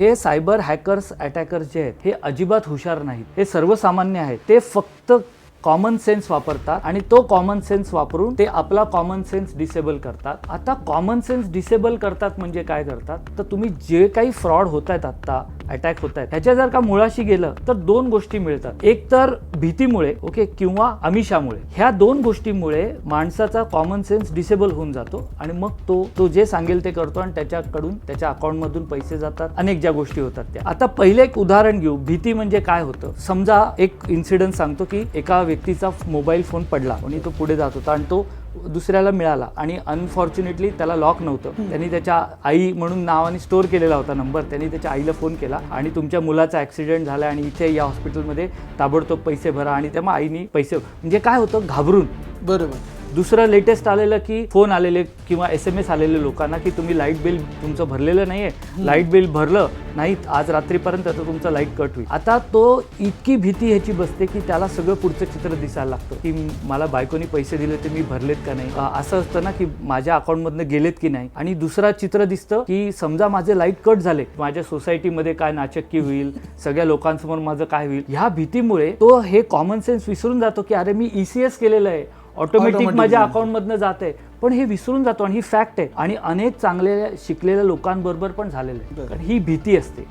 हे cyber hackers अटॅकर्स जे आहेत हे अजिबात हुशार नाहीत, हे सर्वसामान्य आहेत. ते फक्त कॉमन सेन्स वापरतात आणि तो कॉमन सेन्स वापरून ते आपला कॉमन सेन्स डिसेबल करतात. आता कॉमन सेन्स डिसेबल करतात म्हणजे काय करतात, तर तुम्ही जे काही फ्रॉड होत आहेत, आता अटॅक होत आहेत, ह्याच्या जर का मुळाशी गेलं तर दोन गोष्टी मिळतात. एक तर भीतीमुळे, ओके, किंवा आमिषामुळे. ह्या दोन गोष्टींमुळे माणसाचा कॉमन सेन्स डिसेबल होऊन जातो आणि मग तो जे सांगेल ते करतो आणि त्याच्याकडून त्याच्या अकाउंटमधून पैसे जातात, अनेक ज्या गोष्टी होतात त्या. आता पहिले एक उदाहरण घेऊ. भीती म्हणजे काय होतं. समजा एक इन्सिडेंट सांगतो की एका व्यक्तीचा मोबाईल फोन पडला आणि तो पुढे जात होता आणि तो दुसऱ्याला मिळाला आणि अनफॉर्च्युनेटली त्याला लॉक नव्हतं. त्यांनी त्याच्या आई म्हणून नावाने स्टोअर केलेला होता नंबर. त्यांनी त्याच्या आईला फोन केला आणि तुमच्या मुलाचा ऍक्सिडेंट झाला आणि इथे या हॉस्पिटलमध्ये ताबडतोब पैसे भरा, आणि तेव्हा आईनी पैसे, म्हणजे काय होतं, घाबरून. बरोबर. दुसरं लेटेस्ट आलेलं की फोन आलेले किंवा SMS आलेले लोकांना की तुम्ही लाईट बिल तुमचं भरलेलं नाहीये, लाईट बिल भरलं नाही आज रात्रीपर्यंत तर तुमचं लाईट कट होईल. आता तो इतकी भीती ह्याची बसते की त्याला सगळं पुढचं चित्र दिसायला लागतं की मला बायकोनी पैसे दिले ते मी भरलेत का नाही, असं असतं ना की माझ्या अकाउंटमधनं गेलेत की नाही. आणि दुसरा चित्र दिसतं की समजा माझे लाईट कट झाले, माझ्या सोसायटीमध्ये काय नाचक्की होईल, सगळ्या लोकांसमोर माझं काय होईल. ह्या भीतीमुळे तो हे कॉमन सेन्स विसरून जातो की अरे मी ECS केलेलं आहे, ऑटोमॅटिक माझ्या अकाउंटमधनं जाते, पण हे विसरून जातो. आणि ही फॅक्ट आहे आणि अनेक चांगले शिकलेल्या लोकांबरोबर पण झालेलं आहे, कारण ही भीती असते.